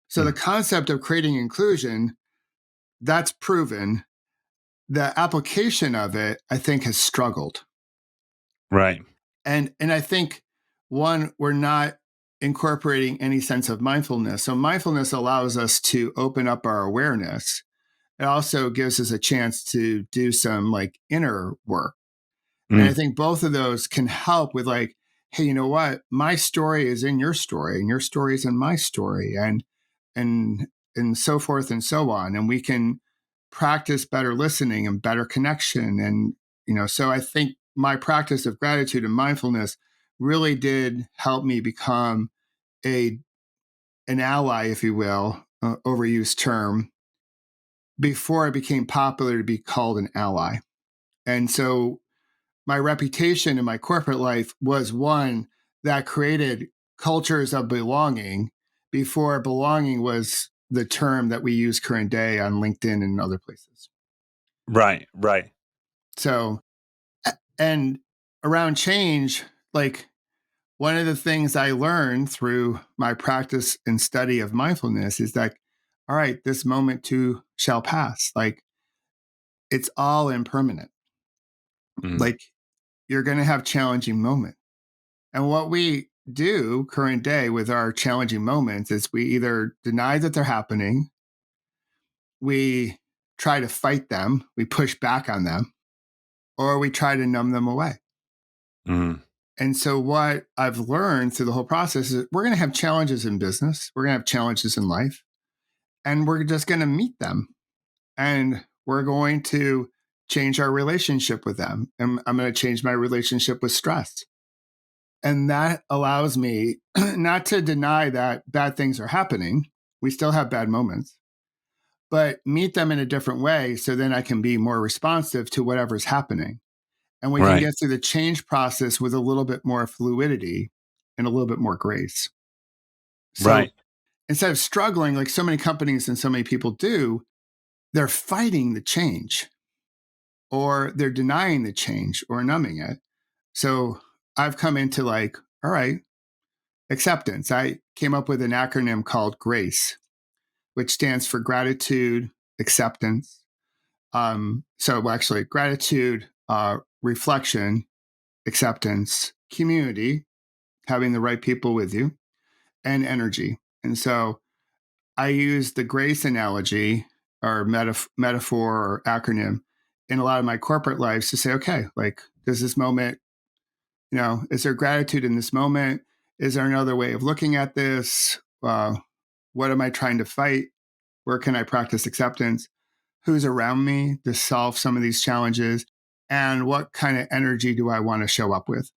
So the mm, concept of creating inclusion, that's proven. The application of it, I think, has struggled. right. And I think one, we're not incorporating any sense of mindfulness. So mindfulness allows us to open up our awareness. It also gives us a chance to do some like inner work. And I Mm, think both of those can help with like, hey, you know what? My story is in your story, and your story is in my story, and and so forth and so on. And we can practice better listening and better connection. And so I think my practice of gratitude and mindfulness really did help me become a an ally, if you will, overused term, before it became popular to be called an ally. And so my reputation in my corporate life was one that created cultures of belonging before belonging was the term that we use current day on LinkedIn and other places. right, right. So, and around change, like one of the things I learned through my practice and study of mindfulness is that, all right, this moment too shall pass. Like it's all impermanent. Mm, Like you're going to have challenging moments. And what we do current day with our challenging moments is we either deny that they're happening, we try to fight them, we push back on them, or we try to numb them away. mm, And so, what I've learned through the whole process is we're going to have challenges in business, we're going to have challenges in life, and we're just going to meet them. And we're going to change our relationship with them. And I'm going to change my relationship with stress. And that allows me not to deny that bad things are happening. We still have bad moments, but meet them in a different way. So then I can be more responsive to whatever's happening. And we can right, get through the change process with a little bit more fluidity and a little bit more grace. So right, instead of struggling like so many companies and so many people do, they're fighting the change or they're denying the change or numbing it. So I've come into like, all right, acceptance. I came up with an acronym called GRACE, which stands for gratitude, acceptance. So actually, gratitude, reflection, acceptance, community, having the right people with you, and energy. And so I use the GRACE analogy or metaphor or acronym in a lot of my corporate lives to say, okay, like, does this moment, is there gratitude in this moment? Is there another way of looking at this? What am I trying to fight? Where can I practice acceptance? Who's around me to solve some of these challenges? And what kind of energy do I want to show up with?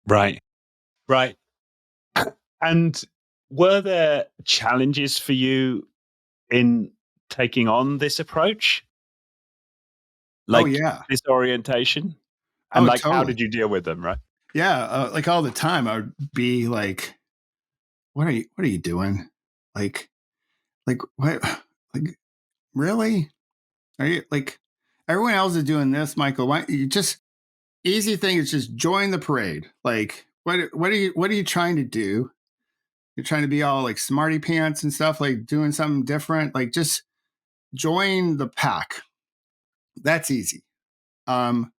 right, right. And were there challenges for you in taking on this approach? Oh, Like yeah. this orientation? And Oh, like, how totally. did you deal with them, right? Yeah, like, all the time, I would be like, what are you doing? Like what? Like, really? Are you like, everyone else is doing this, Michael? Why you just easy thing is just join the parade. Like, what are you trying to do? You're trying to be all like smarty pants and stuff, like doing something different. Like, just join the pack. That's easy. Um,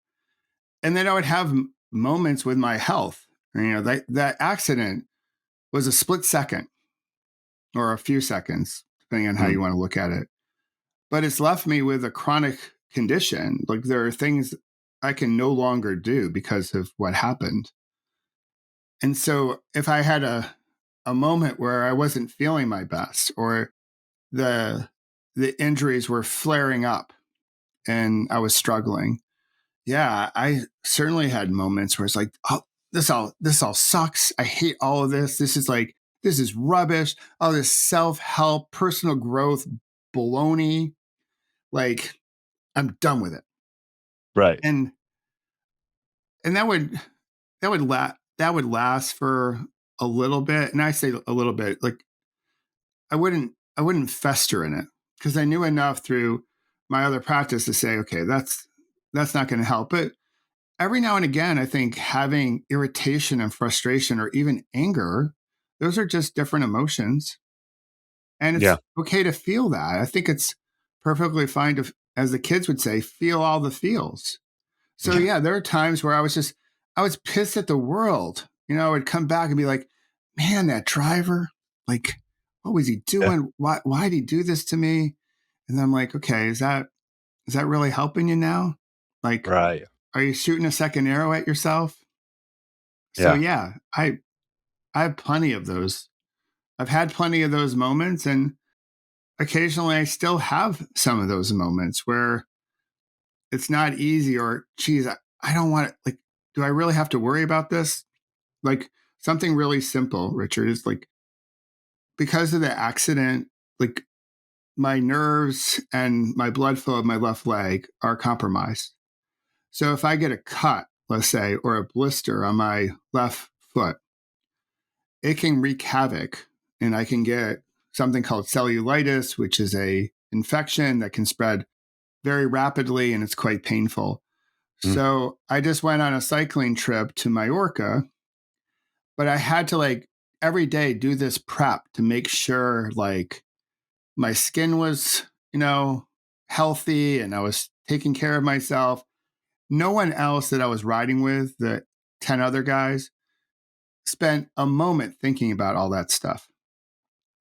and then I would have moments with my health. That accident was a split second or a few seconds, depending on how Mm, you want to look at it. But it's left me with a chronic condition. Like, there are things I can no longer do because of what happened. And so if I had a moment where I wasn't feeling my best, or the the injuries were flaring up and I was struggling, yeah, I certainly had moments where it's like, oh, this all sucks. I hate all of this. This is rubbish. All this self-help, personal growth baloney. Like, I'm done with it. right. And and that would last for a little bit. And I say a little bit, like, I wouldn't fester in it, because I knew enough through my other practice to say, okay, that's not going to help. But every now and again, I think having irritation and frustration or even anger, those are just different emotions. And it's Yeah. okay to feel that. I think it's perfectly fine to, as the kids would say, feel all the feels. So Yeah. yeah, there are times where I was pissed at the world. I would come back and be like, man, that driver, like, what was he Yeah. doing? Why did he do this to me? And then I'm like, okay, is that really helping you now? Like, Right. are you shooting a second arrow at yourself? So Yeah. yeah, I have plenty of those. I've had plenty of those moments, and occasionally I still have some of those moments where it's not easy, or geez, I don't want to, like, do I really have to worry about this? Like, something really simple, Richard, is like, because of the accident, like, my nerves and my blood flow of my left leg are compromised. So if I get a cut, let's say, or a blister on my left foot, it can wreak havoc, and I can get something called cellulitis, which is a infection that can spread very rapidly and it's quite painful. Mm, So I just went on a cycling trip to Majorca, but I had to, like, every day do this prep to make sure, like, my skin was, healthy, and I was taking care of myself. No one else that I was riding with, the 10 other guys, spent a moment thinking about all that stuff.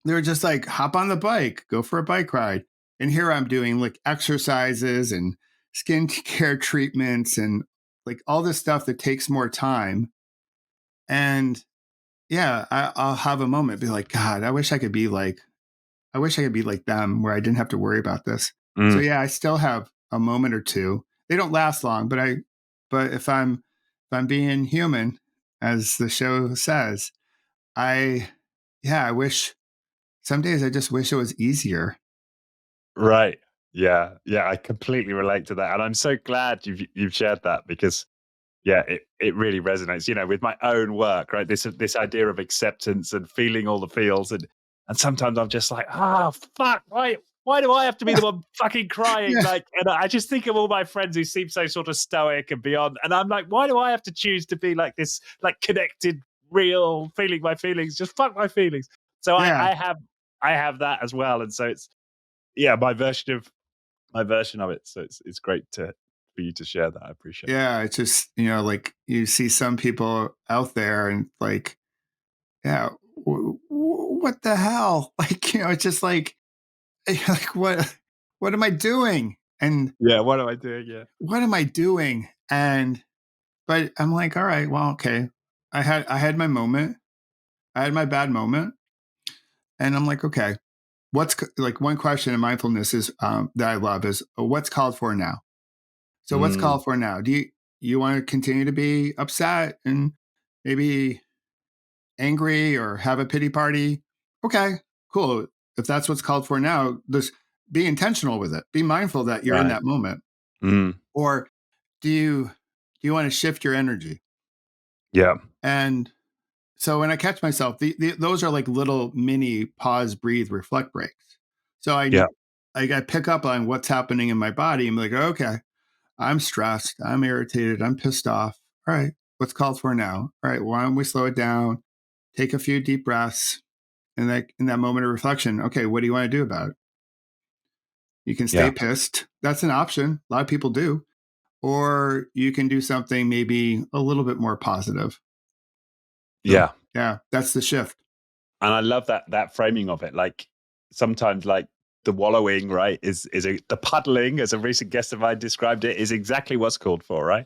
They were just like, hop on the bike, go for a bike ride. And here I'm doing like exercises and skincare treatments and like all this stuff that takes more time. And yeah, I'll have a moment, be like, God, I wish I could be like them, where I didn't have to worry about this. So mm. yeah, I still have a moment or two. They don't last long, but if I'm being human, as the show says, I yeah, I wish some days I just wish it was easier. Right. Yeah. Yeah. I completely relate to that. And I'm so glad you've shared that because yeah, it really resonates, with my own work, right? This idea of acceptance and feeling all the feels, and sometimes I'm just like, fuck, why do I have to be the one fucking crying? Yeah, Like, and I just think of all my friends who seem so sort of stoic and beyond, and I'm like, why do I have to choose to be like this, like connected, real, feeling my feelings? Just fuck my feelings. So yeah, I have that as well, and so it's yeah, my version of it. So it's great to for you to share that. I appreciate it. yeah. It's just, like, you see some people out there and like, yeah, what the hell? Like, it's just like, like, what am I doing? And Yeah, what am I doing? Yeah. what am I doing? And but I'm like, all right, well, okay. I had my moment. I had my bad moment, and I'm like, okay, like, one question in mindfulness is, that I love is, what's called for now? So what's Mm, called for now? Do you want to continue to be upset and maybe angry or have a pity party? Okay, cool. If that's what's called for now, be intentional with it. Be mindful that you're in Right. that moment. Mm. Or do you want to shift your energy? Yeah. And so when I catch myself, those are like little mini pause, breathe, reflect breaks. So Yeah. I pick up on what's happening in my body. I'm like, okay, I'm stressed, I'm irritated, I'm pissed off. All right, what's called for now? All right, why don't we slow it down? Take a few deep breaths, and in that moment of reflection, okay, what do you want to do about it? You can stay Yeah. pissed. That's an option. A lot of people do. Or you can do something maybe a little bit more positive. So Yeah. yeah, that's the shift. And I love that framing of it. Like sometimes like the wallowing, right, the puddling, as a recent guest of mine described it, is exactly what's called for, right?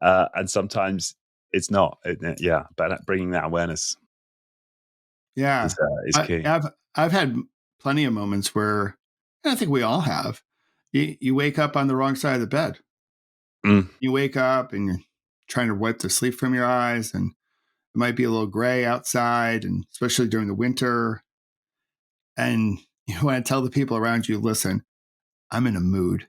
And sometimes it's not. Yeah, but bringing that awareness Yeah, is key. I've had plenty of moments where, and I think we all have. You wake up on the wrong side of the bed. Mm. You wake up and you're trying to wipe the sleep from your eyes, and it might be a little gray outside, and especially during the winter. And you want to tell the people around you, listen, I'm in a mood.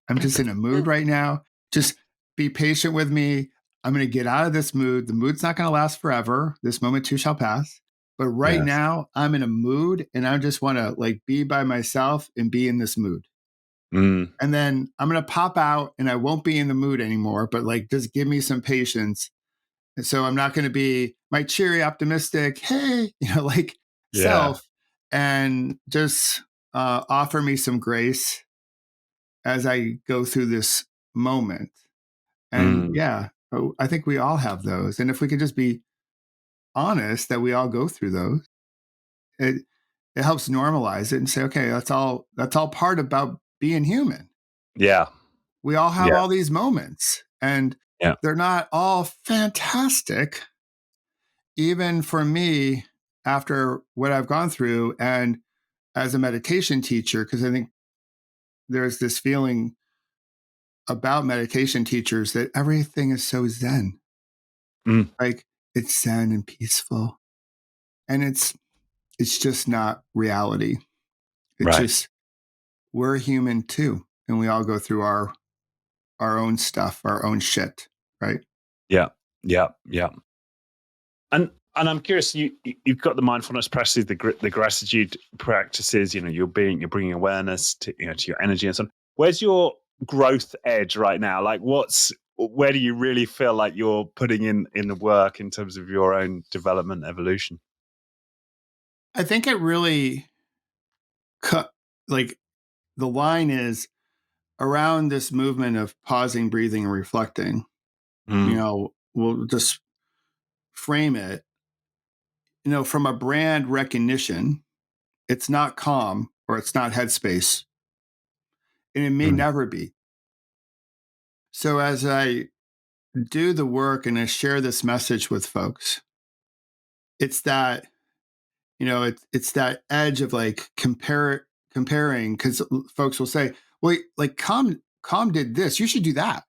I'm just in a mood right now. Just be patient with me. I'm going to get out of this mood. The mood's not going to last forever. This moment too shall pass. But right Yes. now, I'm in a mood and I just want to like be by myself and be in this mood. Mm. And then I'm going to pop out and I won't be in the mood anymore, but like just give me some patience. And so I'm not going to be my cheery, optimistic, hey, like Yeah. self, and just offer me some grace as I go through this moment. And Mm. yeah, I think we all have those. And if we could just be honest that we all go through those, it it helps normalize it and say, okay, that's all part about being human. Yeah. We all have Yeah. all these moments and Yeah. they're not all fantastic. Even for me, after what I've gone through and as a meditation teacher, because I think there's this feeling about meditation teachers that everything is so zen. Mm. Like it's zen and peaceful. And it's just not reality. It's Right. just we're human too. And we all go through our own stuff, our own shit. Right. Yeah. Yeah. Yeah. And I'm curious. You've got the mindfulness practices, the gratitude practices. You're bringing awareness to your energy and so on. Where's your growth edge right now? Like, where do you really feel like you're putting in the work in terms of your own development, evolution? I think it really cut like the line is around this movement of pausing, breathing, and reflecting. Mm. We'll just frame it, from a brand recognition. It's not calm or it's not headspace, and it may Mm. never be. So as I do the work and I share this message with folks, it's that, it's that edge of like comparing, because folks will say, well, like calm did this, you should do that,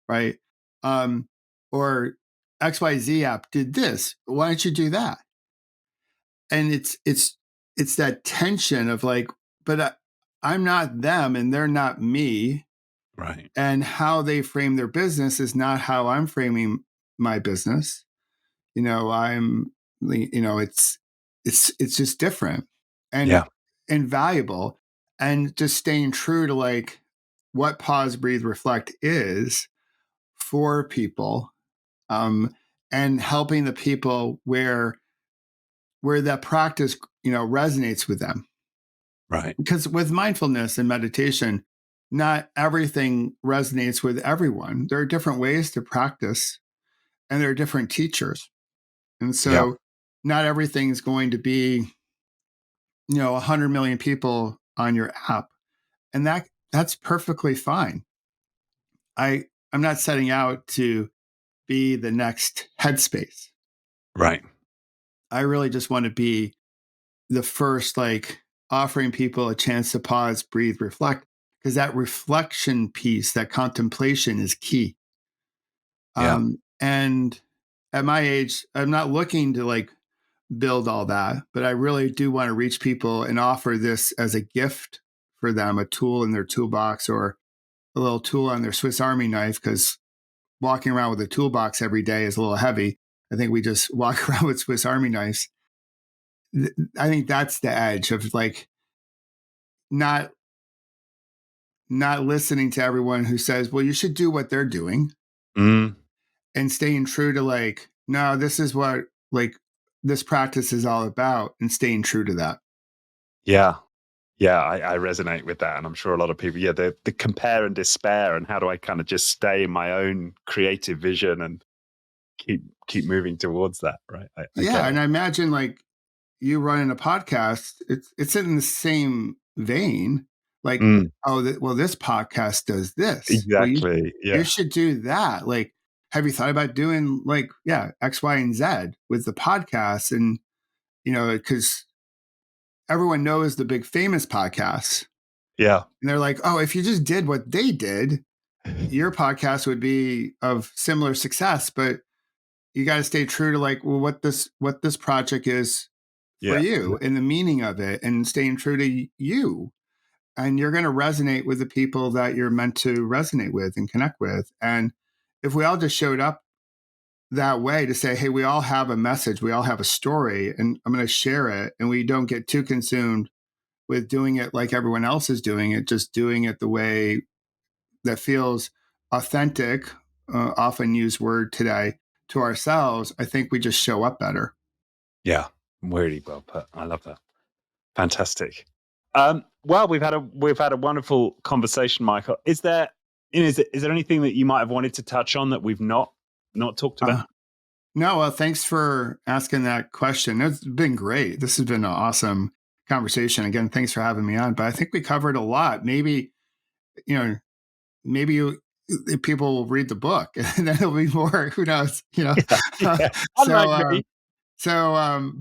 right? Um, or XYZ app did this, why don't you do that? And it's that tension of like, but I'm not them and they're not me, Right. and how they frame their business is not how I'm framing my business. I'm, it's just different and Yeah. invaluable, and just staying true to like what pause, breathe, reflect is for people, um, and helping the people where that practice, resonates with them. Right. Because with mindfulness and meditation, not everything resonates with everyone. There are different ways to practice and there are different teachers. And Yeah. so not everything is going to be, 100 million people on your app. And that's perfectly fine. I'm not setting out to be the next headspace. Right. I really just want to be the first, like offering people a chance to pause, breathe, reflect, because that reflection piece, that contemplation is key. Yeah. And at my age, I'm not looking to like build all that, but I really do want to reach people and offer this as a gift for them a tool in their toolbox or a little tool on their Swiss Army knife, because walking around with a toolbox every day is a little heavy. I think we just walk around with Swiss Army knives. I think that's the edge of like not not listening to everyone who says, well, you should do what they're doing, Mm, and staying true to like, no, this is what like this practice is all about, and staying true to that. yeah. Yeah, I resonate with that, and I'm sure a lot of people. Yeah, the compare and despair, and how do I kind of just stay in my own creative vision and keep moving towards that? Right, I Yeah. get And it. I imagine like you running a podcast, it's in the same vein. Like, Mm, oh, well, this podcast does this. Well, exactly. you Yeah, should do that. Like, have you thought about doing like, yeah, X, Y, and Z with the podcast? And because everyone knows the big famous podcasts, yeah, and they're like, oh, if you just did what they did, your podcast would be of similar success. But you got to stay true to like, well, what this project is for yeah, you and the meaning of it, and staying true to you. And you're going to resonate with the people that you're meant to resonate with and connect with. And if we all just showed up that way to say, hey, we all have a message, we all have a story, and I'm going to share it, and we don't get too consumed with doing it like everyone else is doing it, just doing it the way that feels authentic, often used word today, to ourselves, I think we just show up better. yeah. Really well put. I love that. Fantastic. Well, we've had a wonderful conversation, Michael. Is there is there anything that you might have wanted to touch on that we've not talked Uh, about? no, well, thanks for asking that question. It's been great. This has been an awesome conversation. Again, thanks for having me on. But I think we covered a lot. Maybe, you know, maybe people will read the book and then it'll be more, who knows, Yeah, yeah. so, Unlike me.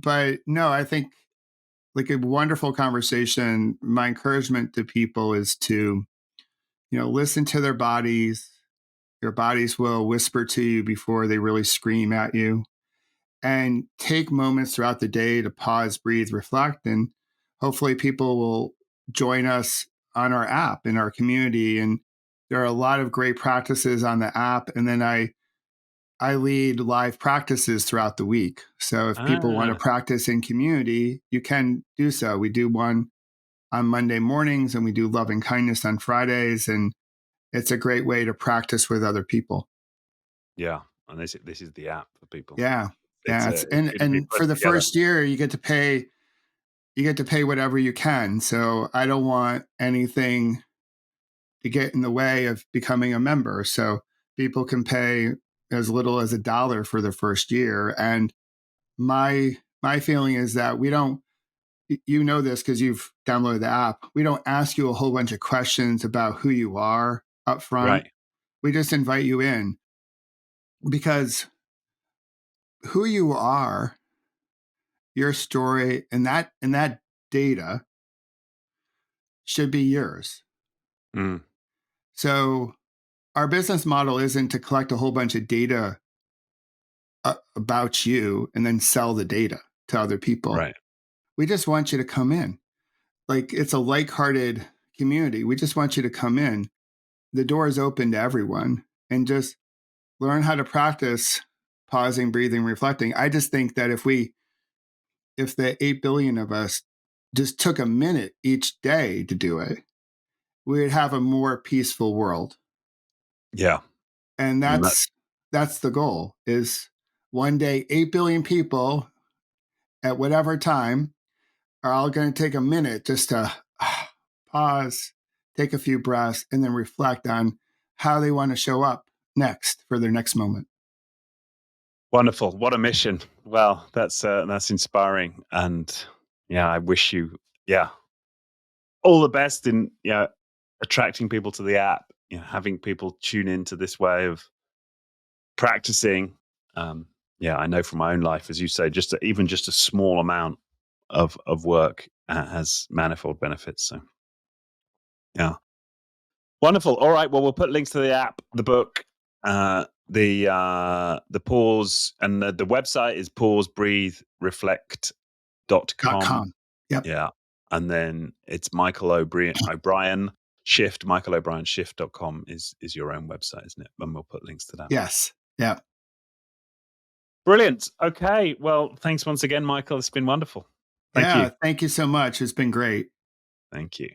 but no, I think like a wonderful conversation. My encouragement to people is to, listen to their bodies. Your bodies will whisper to you before they really scream at you, and take moments throughout the day to pause, breathe, reflect. And hopefully people will join us on our app in our community. And there are a lot of great practices on the app. And then I lead live practices throughout the week. So if people want to Ah, practice in community, you can do so. We do one on Monday mornings, and we do love and kindness on Fridays. And it's a great way to practice with other people. yeah. And this is the app for people. Yeah. It's Yeah. it's good to be And for put the together. first year, you get to pay whatever you can. So I don't want anything to get in the way of becoming a member. So people can pay as little as $1 for the first year. And my feeling is that we don't, this because you've downloaded the app. We don't ask you a whole bunch of questions about who you are up front. Right. We just invite you in, because who you are, your story, and that data should be yours. Mm, So our business model isn't to collect a whole bunch of data about you and then sell the data to other people. right. We just want you to come in. Like, it's a like-hearted community. We just want you to come in. The door is open to everyone, and just learn how to practice pausing, breathing, reflecting. I just think that if the 8 billion of us just took a minute each day to do it, we would have a more peaceful world. Yeah. And And that that's the goal, is one day 8 billion people at whatever time are all going to take a minute just to pause, take a few breaths, and then reflect on how they want to show up next for their next moment. wonderful. What a mission. Well, that's inspiring. And yeah, I wish you yeah, all the best in attracting people to the app, having people tune into this way of practicing. Um, yeah, I know from my own life, as you say, even just a small amount of work has manifold benefits. So yeah, wonderful. All right, well, we'll put links to the app, the book, the pause, and the website is pausebreathereflect.com. .com. Yep. Yeah. and then it's Michael O'Brien Shift. MichaelO'BrienShift.com is your own website, isn't it? And we'll put links to that. Yes. Yeah. Brilliant. Okay. Well, thanks once again, Michael. It's been wonderful. Thank you. Yeah. Thank you so much. It's been great. Thank you.